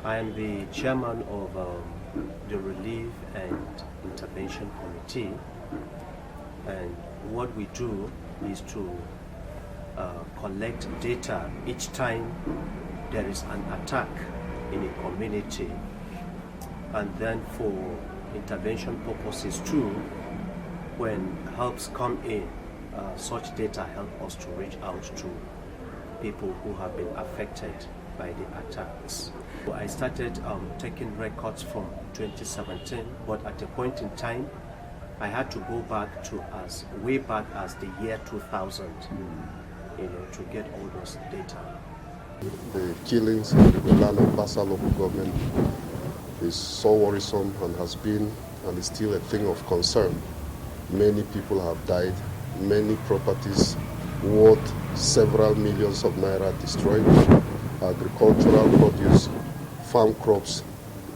I am the chairman of the Relief and Intervention Committee, and what we do is to collect data each time there is an attack in a community, and then for intervention purposes too, when helps come in, such data help us to reach out to people who have been affected by the attacks. So I started taking records from 2017, but at a point in time, I had to go back to way back as the year 2000, to get all those data. The killings in the Irigwe Land of Basa local government is so worrisome and has been and is still a thing of concern. Many people have died, many properties worth several millions of naira destroyed, agricultural produce, farm crops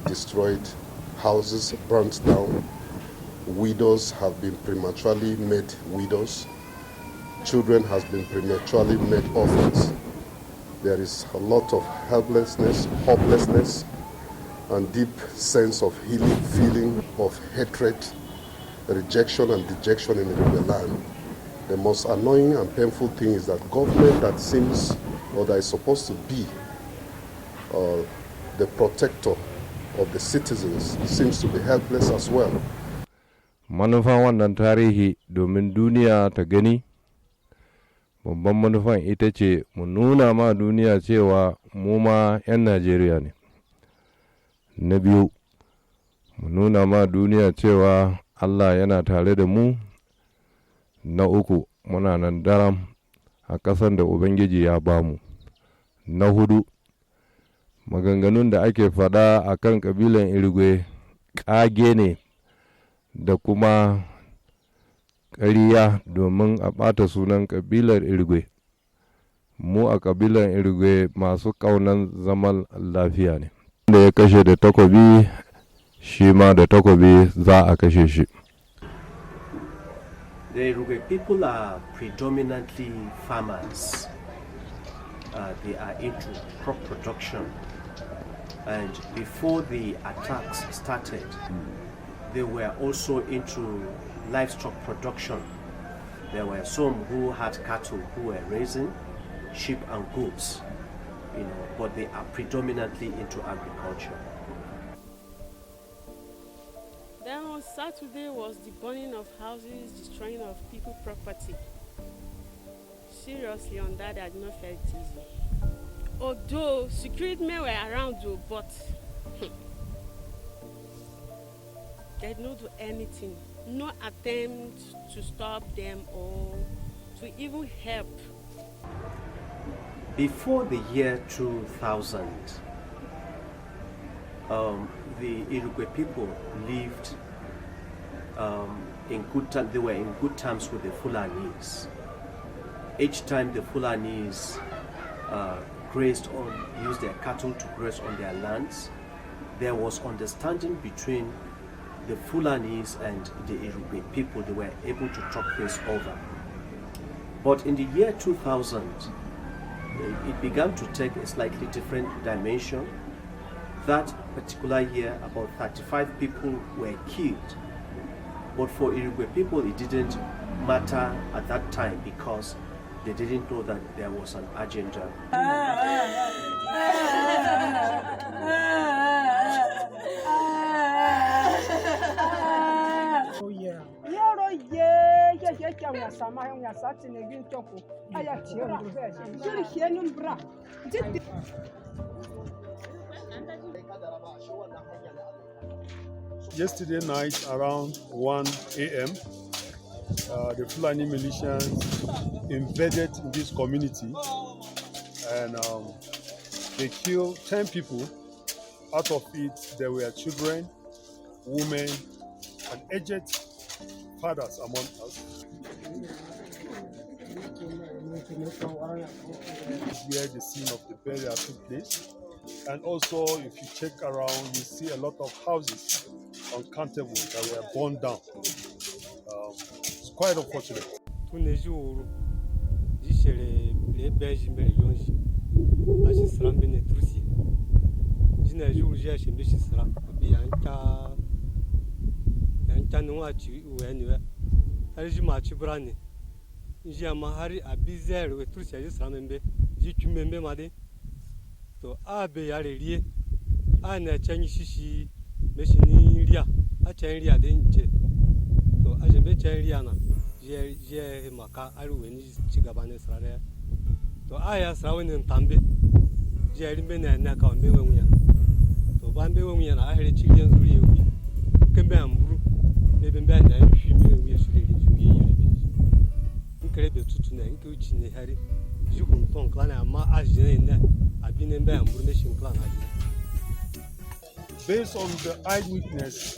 destroyed, houses burnt down, widows have been prematurely made widows, children has been prematurely made orphans. There is a lot of helplessness, hopelessness, and deep sense of feeling of hatred, rejection and dejection in the Irigwe Land. The most annoying and painful thing is that government that seems, or that is supposed to be the protector of the citizens, seems to be helpless as well. Manufan wannan tarihi domin duniya ta gani, babban manufan ita ce mu nuna ma duniya cewa mu ma 'yan Najeriya ne. Na biyu, mu nuna ma duniya cewa Allah yana tare da mu. Na uku, muna nan daram a ƙasar da Ubangiji ya bamu. Na hudu, maganganun da ake faɗa a kan ƙabilan Irigwe ƙage ne da kuma ƙariya domin a ɓata sunan ƙabilar Irigwe. Mu a ƙabilar Irigwe masu ƙaunan zaman lafiya ne. Da ya kashe da takobi, shi ma da takobi za a kashe shi. The Irigwe people are predominantly farmers. They are into crop production, and before the attacks started, they were also into livestock production. There were some who had cattle who were raising sheep and goats, but they are predominantly into agriculture. Then on Saturday was the burning of houses, destroying of people's property. Seriously, on that I did not feel easy. Although security men were around, but they did not do anything. No attempt to stop them or to even help. Before the year 2000, the Irigwe people lived in good time. They were in good terms with the Fulanis. Each time the Fulanis used their cattle to graze on their lands, there was understanding between the Fulanis and the Irigwe people. They were able to talk this over. But in the year 2000, it began to take a slightly different dimension. That particular year, about 35 people were killed. But for Irigwe people, it didn't matter at that time because they didn't know that there was an agenda. Yesterday night around 1 a.m., the Fulani militias invaded this community and they killed 10 people. Out of it, there were children, women, and aged fathers among us. Where the scene of the burial took place. And also, if you check around, you see a lot of houses, uncountable, that were burned down. It's quite unfortunate. jina juja shimbe shisra bi yanka nwa chi uwe ari ma chi brani nji ma hari abizer we tur shi sra membe ji kimembe made to abe ya rie a na chanyi shishi meshini ria a chen ria de nche to a jembe chen ria na je maka ari we ni chigabane sra re to aya sra we ni tambe je rimbe na ka mbe we nya to ba mbe we nya na a here chi ria nzuri ewi kembe amburu ebe mbe na hwi mi we shire ri ju ye yere be nkrebe tutu na nke uchi ne hari ju hun ton klan ama a jene na abi ne mbe amburu ne shin klan aje. Based on the eyewitness,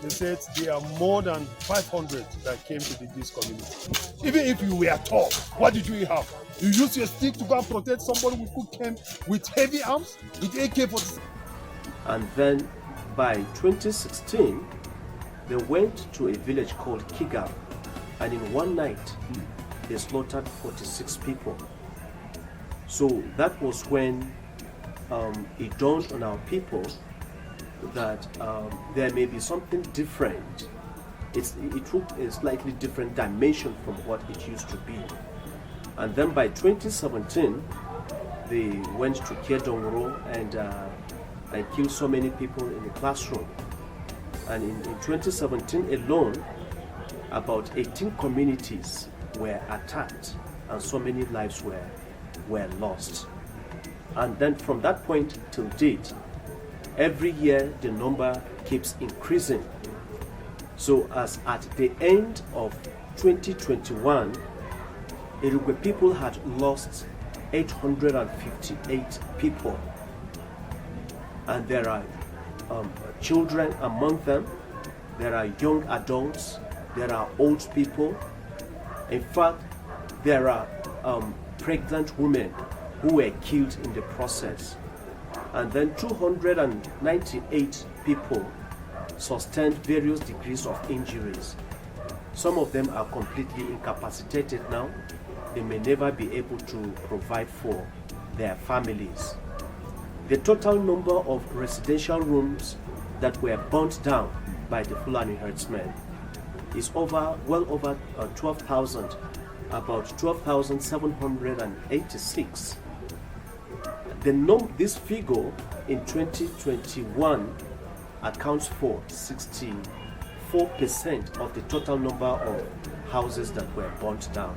they said there are more than 500 that came to this community. Even if you were tall, what did you have? You used your stick to go and protect somebody who came with heavy arms, with AK-47. And then by 2016, they went to a village called Kigal, and in one night, they slaughtered 46 people. So that was when it dawned on our people that there may be something different. It took a slightly different dimension from what it used to be. And then by 2017, they went to Kedongro and killed so many people in the classroom. And in 2017 alone, about 18 communities were attacked and so many lives were lost. And then from that point till date, every year the number keeps increasing. So as at the end of 2021, Irigwe people had lost 858 people. And there are children among them, there are young adults, there are old people. In fact, there are pregnant women who were killed in the process. And then 298 people sustained various degrees of injuries. Some of them are completely incapacitated now. They may never be able to provide for their families. The total number of residential rooms that were burnt down by the Fulani herdsmen is well over 12,000, about 12,786. This figure in 2021 accounts for 64% of the total number of houses that were burnt down.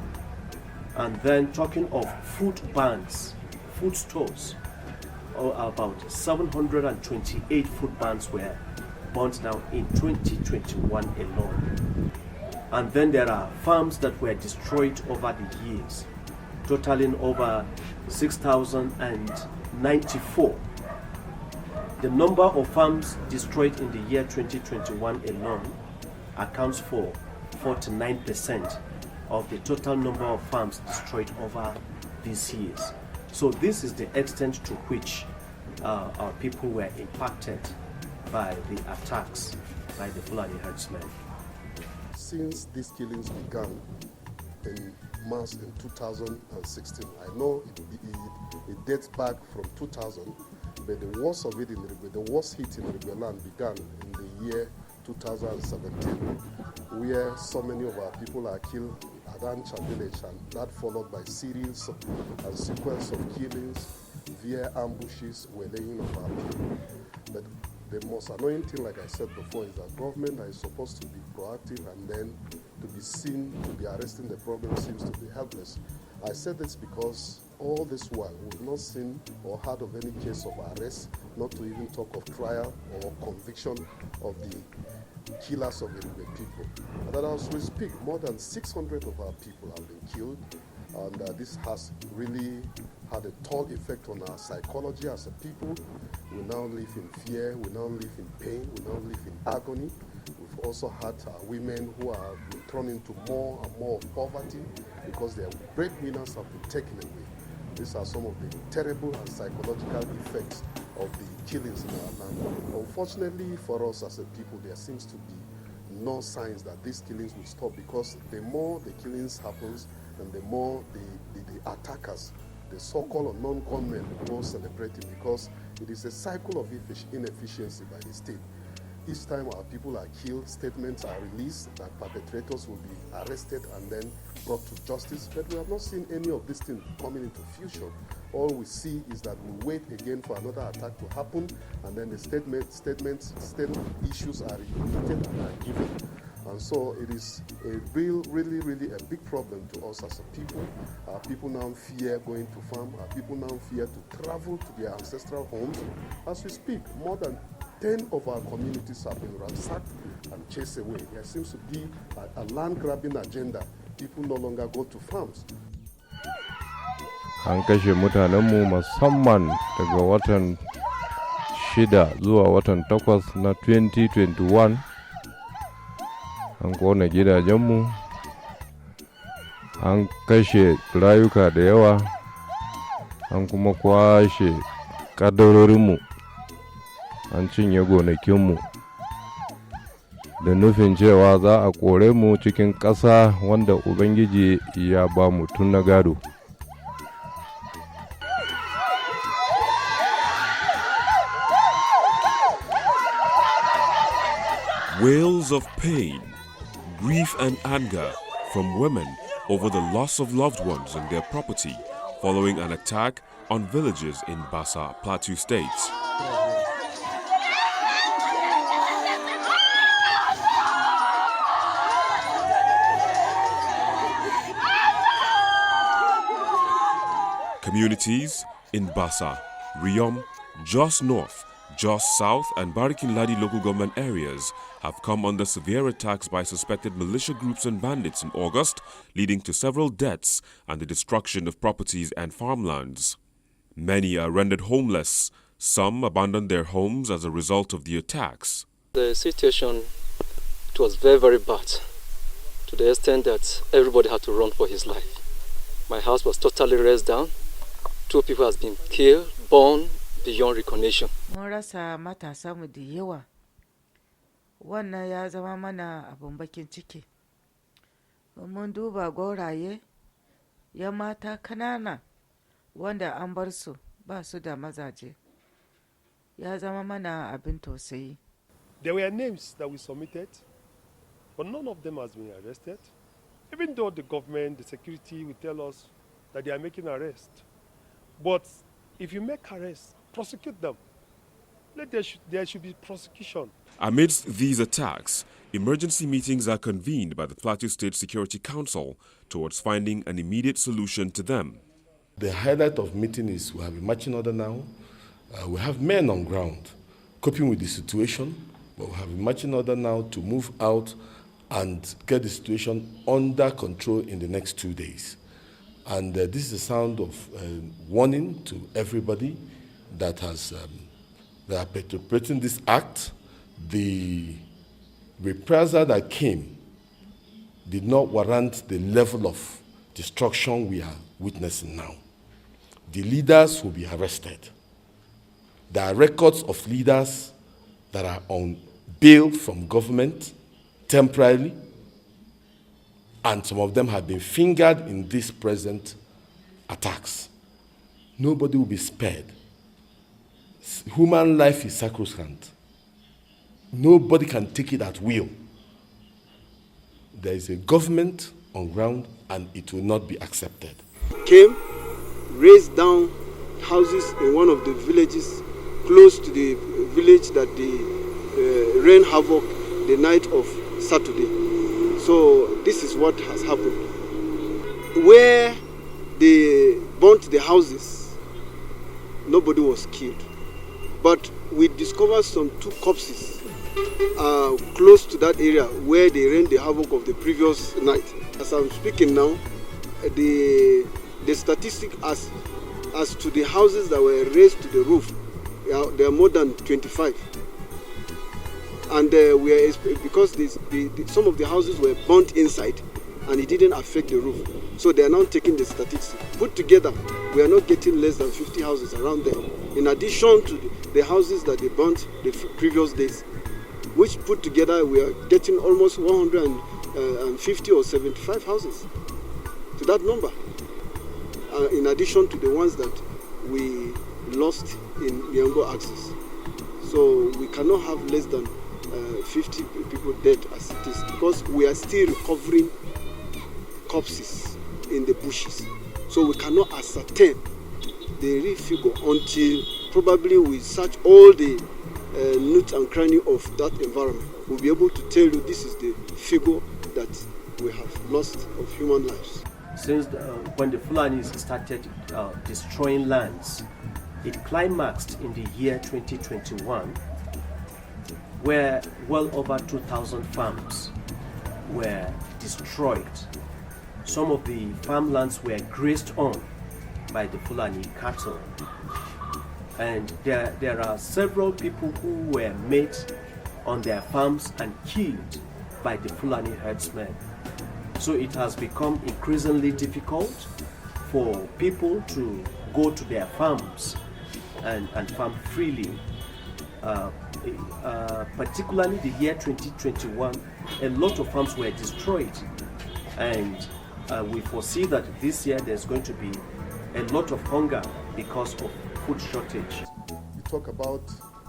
And then talking of food banks, food stores, about 728 food banks were burnt down in 2021 alone. And then there are farms that were destroyed over the years, totaling over 6,094. The number of farms destroyed in the year 2021 alone accounts for 49% of the total number of farms destroyed over these years. So this is the extent to which our people were impacted by the attacks by the Fulani herdsmen. Since these killings began in mass in 2016, I know it dates back from 2000, but the worst of it in Irigwe, the worst hit in Irigwe Land began in the year 2017, where so many of our people are killed at Ancha village, and that followed by series and sequence of killings via ambushes, laying of our people. But the most annoying thing, like I said before, is that government that is supposed to be proactive and then to be seen to be arresting the problem seems to be helpless. I said this because all this while we've not seen or heard of any case of arrest, not to even talk of trial or conviction of the killers of Irigwe people. And as we speak, more than 600 of our people have been killed, and this has really had a toll effect on our psychology as a people. We now live in fear, we now live in pain, we now live in agony. We've also had women who are been thrown into more and more poverty because their breadwinners have been taken away. These are some of the terrible and psychological effects of the killings in our land. Unfortunately for us as a people, there seems to be no signs that these killings will stop, because the more the killings happens and the more the attackers the so-called non-gunmen go celebrating, because it is a cycle of inefficiency by the state. Each time our people are killed, statements are released that perpetrators will be arrested and then brought to justice. But we have not seen any of these things coming into fusion. All we see is that we wait again for another attack to happen, and then the state issues are repeated and are given. And so it is a really a big problem to us as a people. Our people now fear going to farm. Our people now fear to travel to their ancestral homes. As we speak, more than 10 of our communities have been ransacked and chased away. There seems to be a land-grabbing agenda. People no longer go to farms. An kashe mutanenmu musamman daga watan 6 zuwa watan 8 na 2021. An kona gidajenmu, an kashe rayuka da yawa, an kuma kwashe kadarorinmu, an cinye gonakinmu, da nufin cewa za a kore mu cikin ƙasa wanda Ubangiji ya ba mu tun na gado. Wails of pain, grief and anger from women over the loss of loved ones and their property following an attack on villages in Bassa, Plateau State. Communities in Bassa, Riom, Jos North, Jos South and Barikin Ladi local government areas have come under severe attacks by suspected militia groups and bandits in August, leading to several deaths and the destruction of properties and farmlands. Many are rendered homeless. Some abandoned their homes as a result of the attacks. The situation, it was very bad, to the extent that everybody had to run for his life. My house was totally razed down. 2 people have been killed, burned beyond recognition. Mun rasa matasa mu da yawa. Wannan ya zama mana abun bakin ciki. Mun duba gauraye, ya mata kanana wanda an bar su ba su da mazaje. Ya zama mana abin tausayi. There were names that we submitted, but none of them has been arrested. Even though the government, the security will tell us that they are making arrests. But if you make arrests, prosecute them. There should be prosecution. Amidst these attacks, emergency meetings are convened by the Plateau State Security Council towards finding an immediate solution to them. The highlight of meeting is we have a marching order now. We have men on ground coping with the situation, but we have a marching order now to move out and get the situation under control in the next 2 days. And this is a sound of warning to everybody that that are perpetrating this act. The reprisal that came did not warrant the level of destruction we are witnessing now. The leaders will be arrested. There are records of leaders that are on bail from government temporarily, and some of them have been fingered in these present attacks. Nobody will be spared. Human life is sacrosanct. Nobody can take it at will. There is a government on ground and it will not be accepted. Came, razed down houses in one of the villages close to the village that they ran havoc the night of Saturday. So this is what has happened. Where they burnt the houses, nobody was killed. But we discovered some 2 corpses close to that area where they ran the havoc of the previous night. As I'm speaking now, the statistic as to the houses that were raised to the roof, there are more than 25. And because some of the houses were burnt inside and it didn't affect the roof. So they are now taking the statistics. Put together, we are not getting less than 50 houses around there. In addition to the houses that they burnt the previous days, which put together we are getting almost 150 or 75 houses to that number. in addition to the ones that we lost in Miango axis. So we cannot have less than 50 people dead as it is, because we are still recovering corpses in the bushes. So we cannot ascertain the real figure until probably we search all the nooks and crannies of that environment. We'll be able to tell you this is the figure that we have lost of human lives. Since when the Fulanis started destroying lands, it climaxed in the year 2021, where well over 2,000 farms were destroyed. Some of the farmlands were grazed on by the Fulani cattle. And there are several people who were made on their farms and killed by the Fulani herdsmen. So it has become increasingly difficult for people to go to their farms and farm freely. Particularly the year 2021, a lot of farms were destroyed, and we foresee that this year there's going to be a lot of hunger because of food shortage. You talk about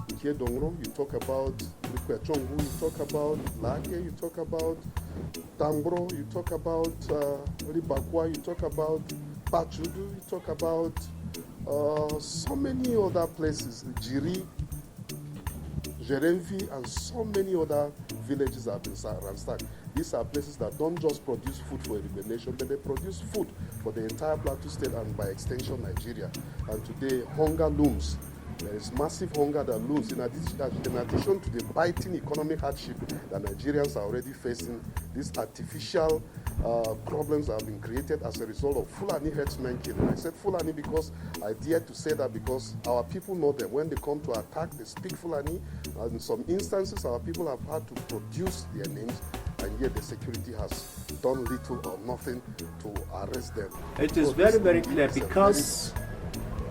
Dongro, you talk about Chongu, you talk about Lake, you talk about Tambro, you talk about Ribakwa, you talk about Pachudu, you talk about so many other places, Jiri, Jeremvi, and so many other villages have been ransacked. These are places that don't just produce food for Irigwe nation, but they produce food for the entire Plateau State and by extension Nigeria. And today hunger looms. There is massive hunger that looms in addition to the biting economic hardship that Nigerians are already facing. These artificial problems have been created as a result of Fulani herdsmen killing. I said Fulani because I dare to say that because our people know them. When they come to attack, they speak Fulani. And in some instances, our people have had to produce their names, and yet the security has done little or nothing to arrest them. It is very, very clear because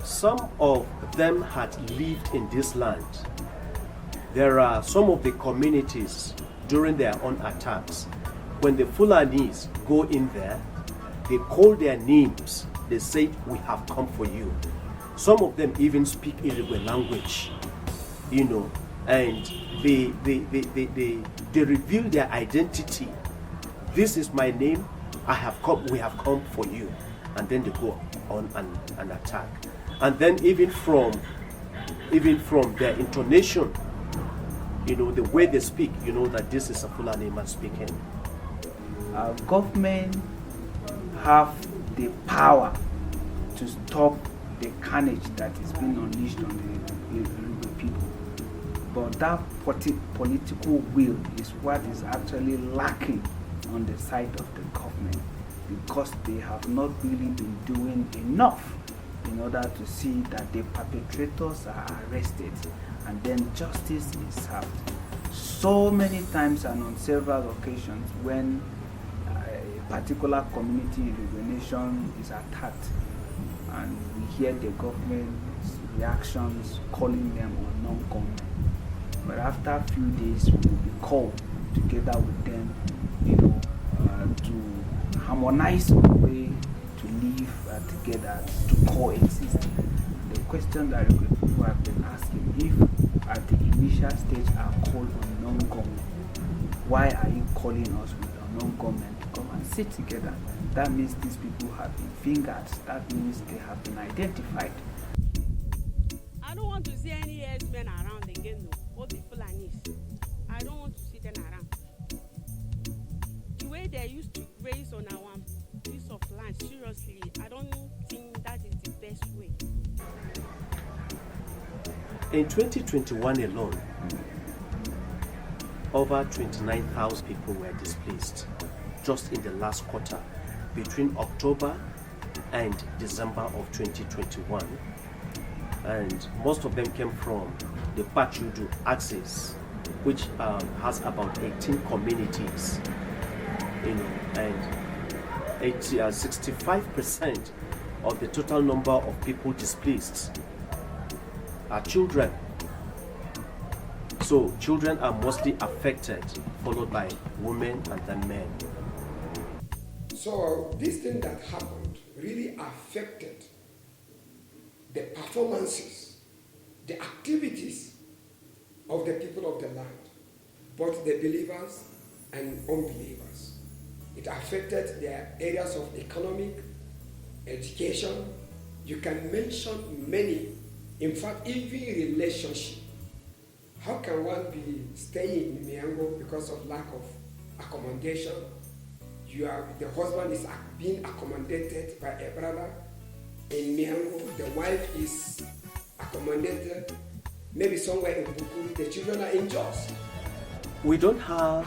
some of them had lived in this land. There are some of the communities during their own attacks. When the Fulanis go in there, they call their names. They say, "We have come for you." Some of them even speak Irigwe language, and they reveal their identity. "This is my name. We have come for you," and then they go on and attack. And then even from their intonation, the way they speak, that this is a Fulani man speaking. Government have the power to stop the carnage that is being unleashed on the people. But that political will is what is actually lacking on the side of the government, because they have not really been doing enough in order to see that the perpetrators are arrested and then justice is served. So many times and on several occasions when a particular community in the nation is attacked, and we hear the government's reactions calling them non-government. But after a few days, we will be called together with them, to harmonize on the way to live together, to coexist. The question that people have been asking, if at the initial stage are called on non-government, why are you calling us with a non-government to come and sit together? That means these people have been fingered. That means they have been identified. I don't want to see any herdsmen around again, though. All the Fulanis. I don't want to see them around. The way they used to graze on our piece of land, seriously, I don't think that is the best way. In 2021 alone, over 29,000 people were displaced just in the last quarter, between October and December of 2021. And most of them came from the Pachudu axis, which has about 18 communities, and 65% of the total number of people displaced are children. So children are mostly affected, followed by women and then men. So this thing that happened really affected the performances, the activities of the people of the land, both the believers and unbelievers. It affected their areas of economic, education. You can mention many. In fact, even relationship. How can one be staying in Miango because of lack of accommodation? The husband is being accommodated by a brother in Miango. The wife is accommodated maybe somewhere in Bukuru. The children are in Jos. We don't have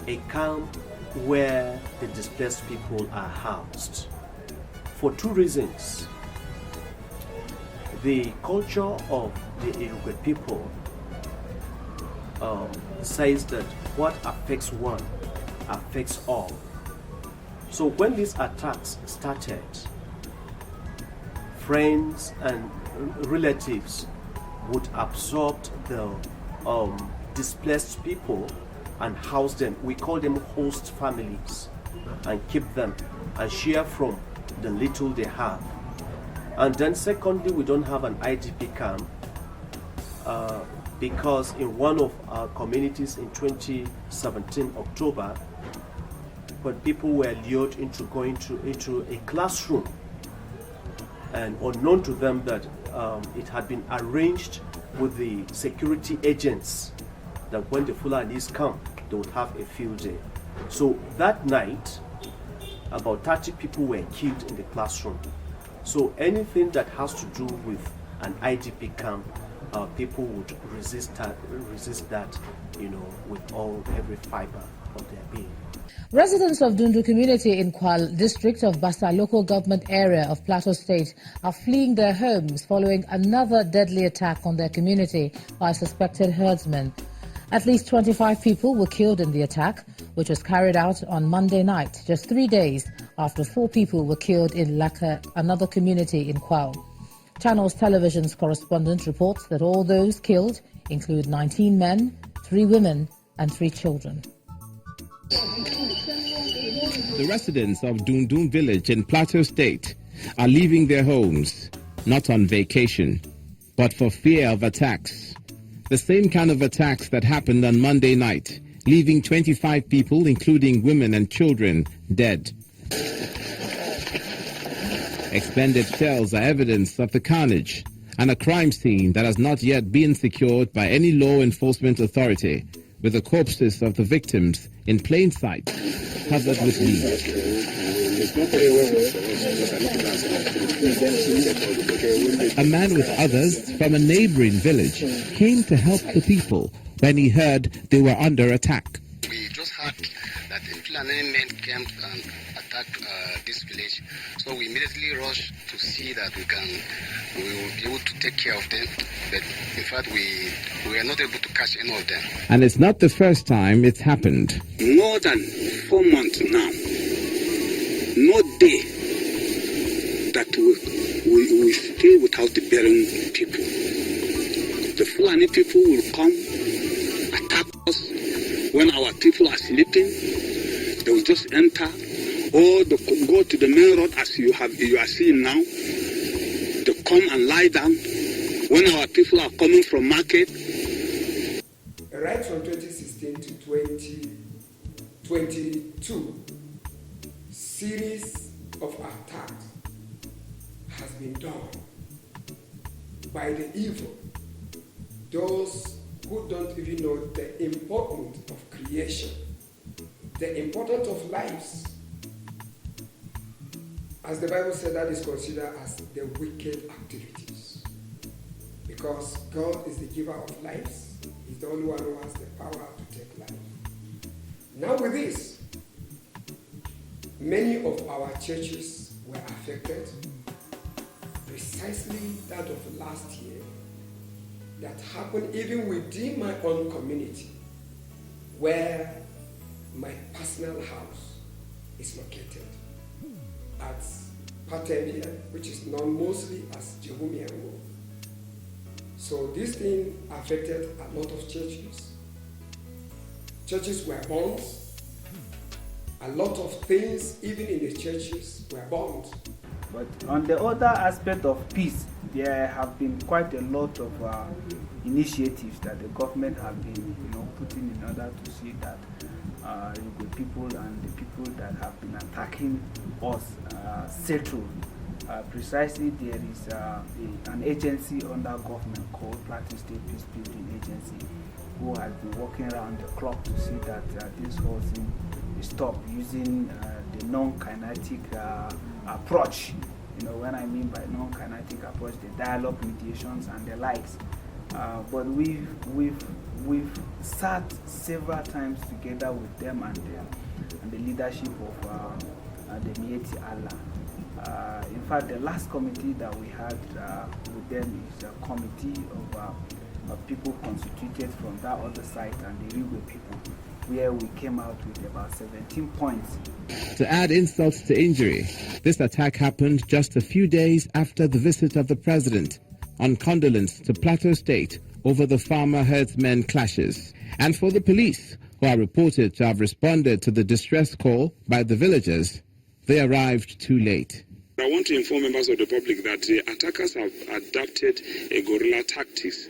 a camp where the displaced people are housed for two reasons. The culture of the Irigwe people says that what affects one affects all. So when these attacks started, friends and relatives would absorb the displaced people and house them. We call them host families, and keep them and share from the little they have. And then secondly, we don't have an IDP camp because in one of our communities in 2017 October, when people were lured into going into a classroom, and unknown to them that it had been arranged with the security agents that when the Fulanis come, they would have a field day. So that night, about 30 people were killed in the classroom. So anything that has to do with an IDP camp, people would resist that, with every fiber of their being. Residents of Dundu community in Kwal district of Bassa local government area of Plateau State are fleeing their homes following another deadly attack on their community by suspected herdsmen. At least 25 people were killed in the attack, which was carried out on Monday night, just 3 days after 4 people were killed in Laka, another community in Kwal. Channels Television's correspondent reports that all those killed include 19 men, 3 women and 3 children. The residents of Dundun village in Plateau State are leaving their homes, not on vacation, but for fear of attacks. The same kind of attacks that happened on Monday night, leaving 25 people, including women and children, dead. Expended shells are evidence of the carnage and a crime scene that has not yet been secured by any law enforcement authority, with the corpses of the victims in plain sight, covered with leaves. A man with others from a neighboring village came to help the people when he heard they were under attack. We just heard that the Fulani men came and attacked this village, so we immediately rushed to see that we will be able to take care of them. But in fact, we were not able to catch any of them. And it's not the first time it's happened. More than 4 months now, no day that we stay without burying people. The Fulani people will come, attack us when our people are sleeping. They will just enter, or they go to the main road as you are seeing now. They come and lie down when our people are coming from market. Right from 2016 to 2022, series of attacks has been done by the evil, those who don't even know the importance of creation, the importance of lives. As the Bible said, that is considered as the wicked activities. Because God is the giver of lives. He's the only one who has the power to take life. Now with this, many of our churches were affected. Precisely that of last year, that happened even within my own community, where my personal house is located at Patembia, which is known mostly as Jehumiango. So this thing affected a lot of churches. Churches were burned, A lot of things, even in the churches, were burned. But on the other aspect of peace, there have been quite a lot of initiatives that the government have been, putting in order to see that the people and the people that have been attacking us settled. Precisely, there is an agency under government called Plateau State Peacebuilding Agency, who has been working around the clock to see that this whole thing is stopped using the non-kinetic approach. When I mean by non-kinetic approach, the dialogue, mediations, and the likes. But we've sat several times together with them and the leadership of the Mieti Allah. In fact, the last committee that we had with them is a committee of people constituted from that other side and the Irigwe people, where we came out with about 17 points. To add insult to injury, this attack happened just a few days after the visit of the president on condolence to Plateau State over the farmer-herdsmen clashes. And for the police, who are reported to have responded to the distress call by the villagers, they arrived too late. I want to inform members of the public that the attackers have adopted a guerrilla tactics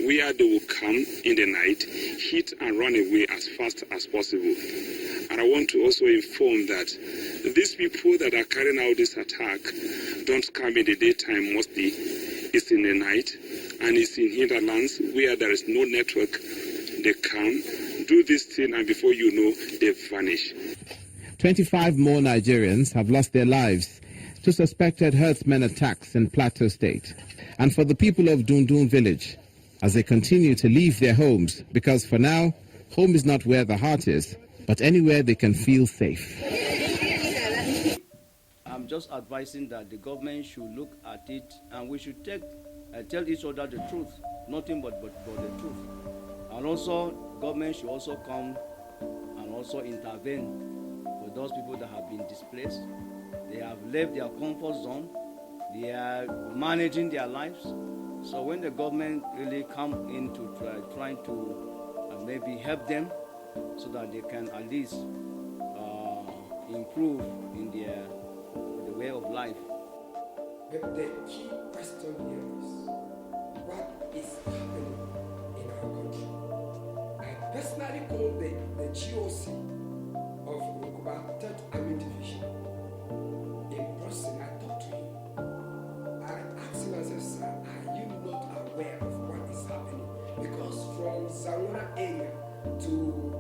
where they will come in the night, hit and run away as fast as possible. And I want to also inform that these people that are carrying out this attack don't come in the daytime mostly. It's in the night and it's in hinterlands where there is no network. They come, do this thing, and before you know, they vanish. 25 more Nigerians have lost their lives to suspected herdsmen attacks in Plateau State. And for the people of Dundun village, as they continue to leave their homes, because for now, home is not where the heart is, but anywhere they can feel safe. I'm just advising that the government should look at it and we should tell each other the truth, nothing but the truth. And also, government should also come and also intervene for those people that have been displaced. They have left their comfort zone. They are managing their lives. So when the government really come into trying to maybe help them so that they can at least improve in the way of life. But the key question here is, what is happening in our country? I personally call the GOC of Rukuba 3rd Army Division. In person, I talked to him. I asked him, I said, sir, are you not aware of what is happening? Because from Zamora area to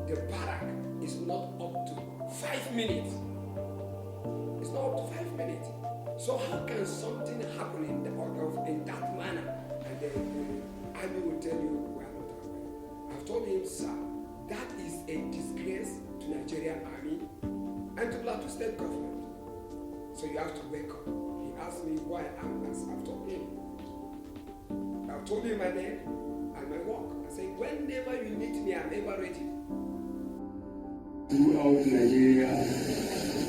the barrack is not up to 5 minutes. It's not up to 5 minutes. So how can something happen in that manner? And the army will tell you, we are not aware. I've told him, sir, that is a disgrace to Nigerian army and to Plateau State government. So you have to wake up. He asked me why I've told him. I've told him my name and my work. I say, whenever you need me, I'm ever ready. Throughout Nigeria,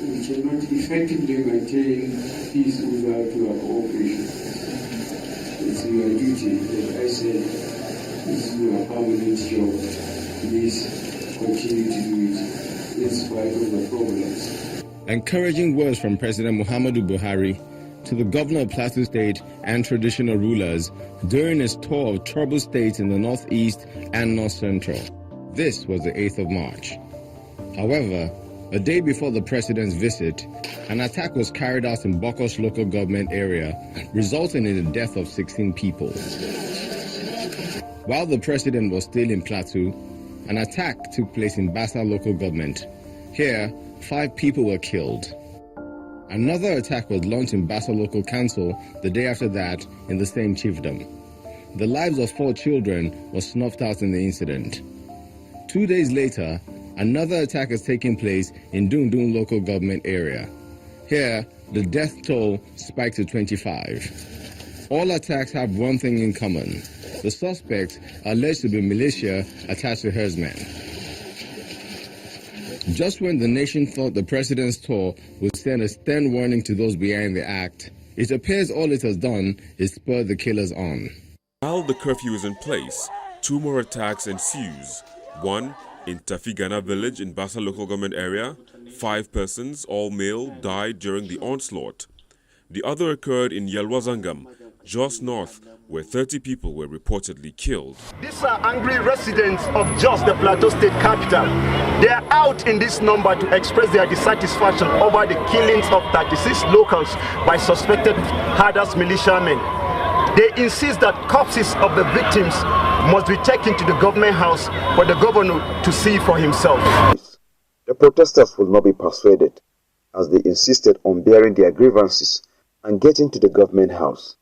we cannot effectively maintain peace without our cooperation. It's your duty, as I said, this is your permanent job. Please continue to do it in spite of the problems. Encouraging words from President Muhammadu Buhari to the governor of Plateau State and traditional rulers during his tour of troubled states in the northeast and north central. This was the 8th of March. However, a day before the president's visit, an attack was carried out in Bokos local government area, resulting in the death of 16 people. While the president was still in Plateau, an attack took place in Bassa local government. Here, 5 people were killed. Another attack was launched in Bassa local council the day after that in the same chiefdom. The lives of 4 children were snuffed out in the incident. 2 days later, another attack has taken place in Dundun local government area. Here, the death toll spiked to 25. All attacks have one thing in common. The suspects are alleged to be militia attached to herdsmen. Just when the nation thought the president's tour would send a stern warning to those behind the act, it appears all it has done is spur the killers on. While the curfew is in place, 2 more attacks ensues. One In Tafigana village in Bassa local government area, 5 persons, all male, died during the onslaught. The other occurred in Yelwazangam, Jos North, where 30 people were reportedly killed. These are angry residents of Jos, the Plateau State capital. They are out in this number to express their dissatisfaction over the killings of 36 locals by suspected Hadas militiamen. They insist that corpses of the victims must be taken to the government house for the governor to see for himself. The protesters will not be persuaded, as they insisted on bearing their grievances and getting to the government house.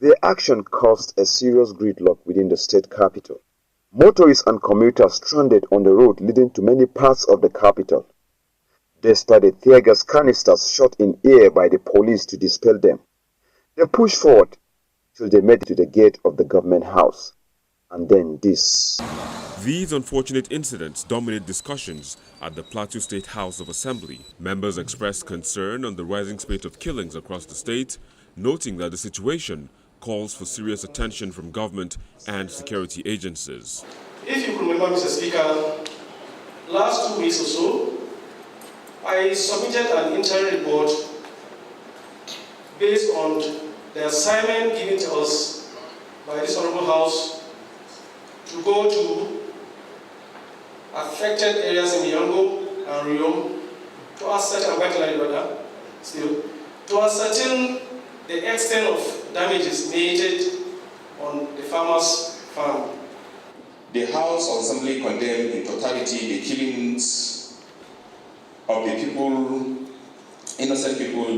Their action caused a serious gridlock within the state capital. Motorists and commuters stranded on the road leading to many parts of the capital, despite the tear gas canisters shot in air by the police to dispel them. They pushed forward till they made it to the gate of the government house. And then this. These unfortunate incidents dominate discussions at the Plateau State House of Assembly. Members expressed concern on the rising spate of killings across the state, noting that the situation calls for serious attention from government and security agencies. If you remember, Mr. Speaker, last 2 weeks or so, I submitted an interim report based on the assignment given to us by this Honorable House to go to affected areas in Yango and Riom to ascertain the extent of damages made on the farmer's farm. The House of Assembly condemned in totality the killings of the people, innocent people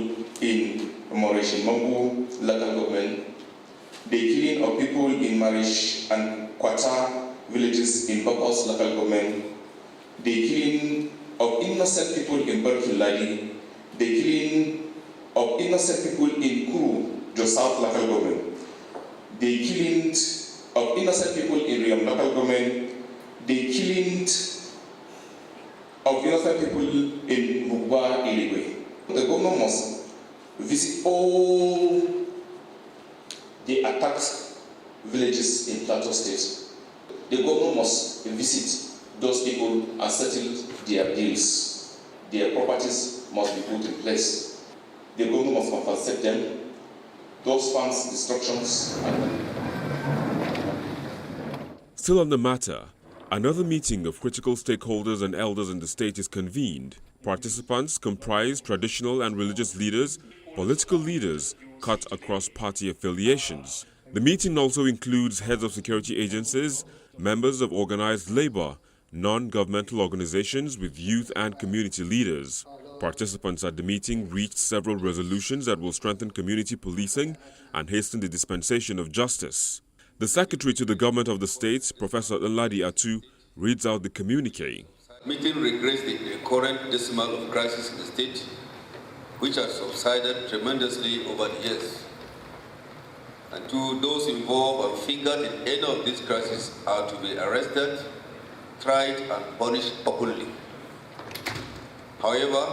in Moreshin Mambu local government, the killing of people in Marish and Kwata villages in Bakos local government, the killing of innocent people in Barkiladi, the killing of innocent people in Kuru, the South local government, the killing of innocent people in Riam local government, the killing of innocent people in Rugba, Irigwe. The government must visit all the attacked villages in Plateau State. The government must visit those people and settle their bills. Their properties must be put in place. The government must compensate them. Those funds, destructions, Still on the matter, another meeting of critical stakeholders and elders in the state is convened. Participants comprise traditional and religious leaders, political leaders cut across party affiliations. The meeting also includes heads of security agencies, members of organized labor, non-governmental organizations with youth and community leaders. Participants at the meeting reached several resolutions that will strengthen community policing and hasten the dispensation of justice. The Secretary to the Government of the State, Professor Nladi Atu, reads out the communique. Meeting regrets the current decimal of crisis in the state, which has subsided tremendously over the years. And to those involved and fingered in any of these crises are to be arrested, tried and punished openly. However,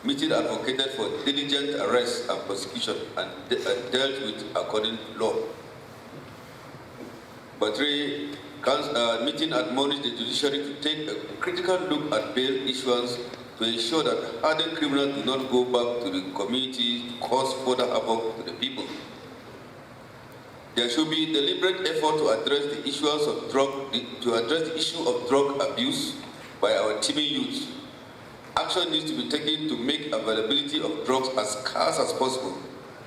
meeting advocated for diligent arrest and prosecution and dealt with according to law. But meeting admonished the judiciary to take a critical look at bail issuance to ensure that hardened criminals do not go back to the community to cause further havoc to the people. There should be deliberate effort to address the issue of drug abuse by our teeming youth. Action needs to be taken to make availability of drugs as scarce as possible,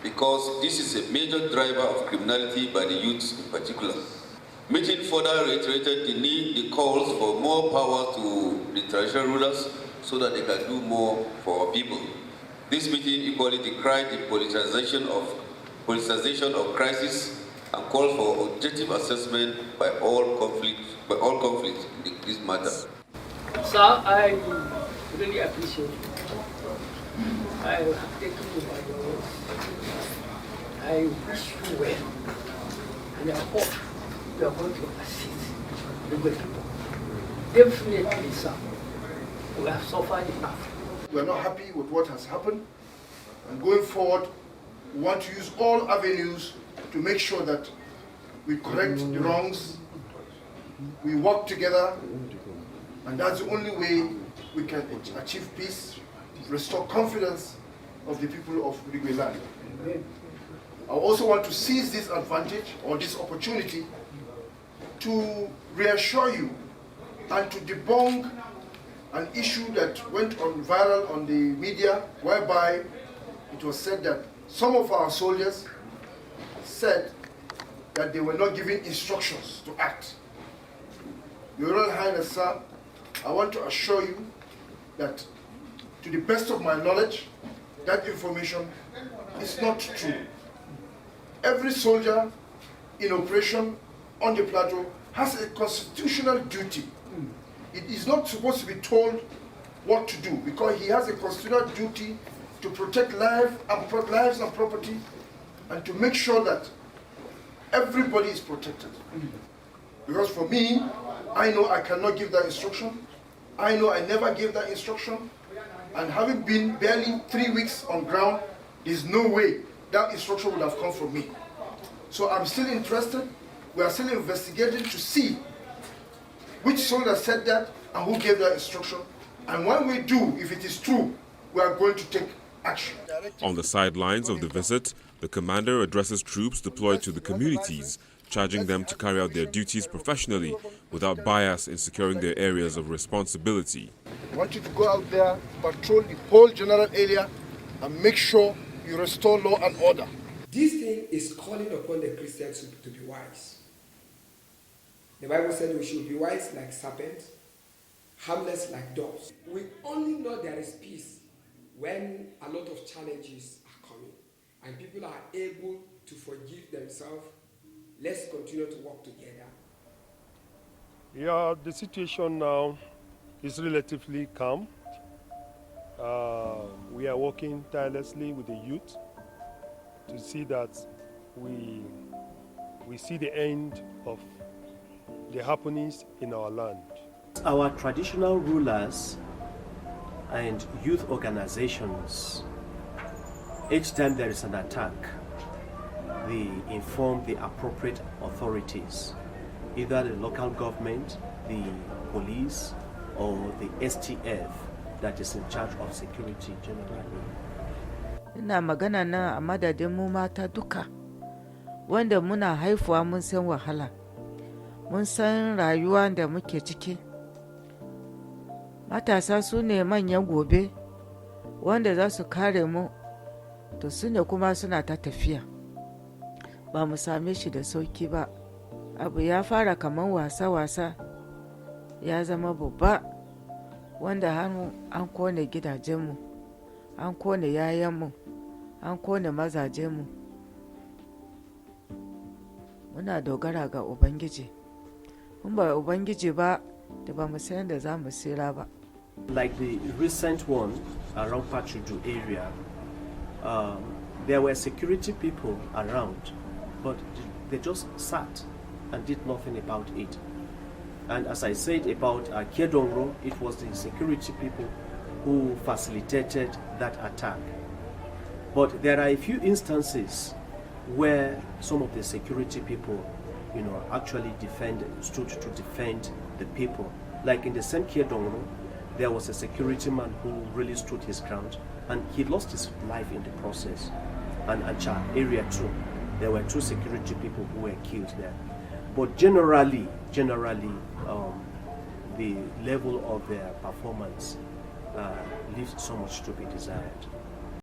because this is a major driver of criminality by the youths in particular. Meeting further reiterated the calls for more power to the traditional rulers so that they can do more for our people. This meeting equally decried the politicization of crisis and called for objective assessment by all conflicts in this matter. Sir, I really appreciate you. I have taken you by your word. I wish you well, and I hope you are going to assist the good people. Definitely, sir. We have suffered enough. We are not happy with what has happened, and going forward, we want to use all avenues to make sure that we correct the wrongs, we work together, and that's the only way we can achieve peace, restore confidence of the people of Irigwe Land. I also want to seize this advantage or this opportunity to reassure you and to debunk an issue that went on viral on the media, whereby it was said that some of our soldiers said that they were not given instructions to act. Your Royal Highness, sir, I want to assure you that to the best of my knowledge, that information is not true. Every soldier in operation on the plateau has a constitutional duty. It is not supposed to be told what to do, because he has a constitutional duty to protect lives and property, and to make sure that everybody is protected. Because for me, I know I cannot give that instruction. I know I never gave that instruction. And having been barely 3 weeks on ground, there's no way that instruction would have come from me. So I'm still interested. We are still investigating to see which soldier said that and who gave that instruction. And when we do, if it is true, we are going to take action. On the sidelines of the visit, the commander addresses troops deployed to the communities, charging them to carry out their duties professionally without bias in securing their areas of responsibility. I want you to go out there, patrol the whole general area, and make sure you restore law and order. This thing is calling upon the Christians to be wise. The Bible said we should be wise like serpents, harmless like doves. We only know there is peace when a lot of challenges are coming and people are able to forgive themselves. Let's continue to work together. Yeah, the situation now is relatively calm. We are working tirelessly with the youth to see that we see the end of the happenings in our land. Our traditional rulers and youth organizations, each time there is an attack, they inform the appropriate authorities, either the local government, the police, or the STF that is in charge of security generally. Ina magana na a madadin mu mata duka, wanda muna haifuwa mun san wahala, mun san rayuwa da muke ciki. Matasa su ne manyan gobe, wanda za su kare mu, to su ne kuma suna ta tafiya. Ba mu same shi da sauki ba, abu ya fara kaman wasa-wasa, ya zama babba, wanda hannu an kone gidajenmu, an kone yayanmu, an kone mazajenmu. Muna dogara ga Ubangiji. Mun ba Ubangiji ba, da ba mu san da za mu tsira ba. Like the recent one around Pachuju area, there were security people around, but they just sat and did nothing about it. And as I said about Kedongro, it was the security people who facilitated that attack. But there are a few instances where some of the security people, actually stood to defend the people. Like in the same Kedongro, there was a security man who really stood his ground, and he lost his life in the process. And Ancha area too, there were 2 security people who were killed there. But generally, the level of their performance leaves so much to be desired.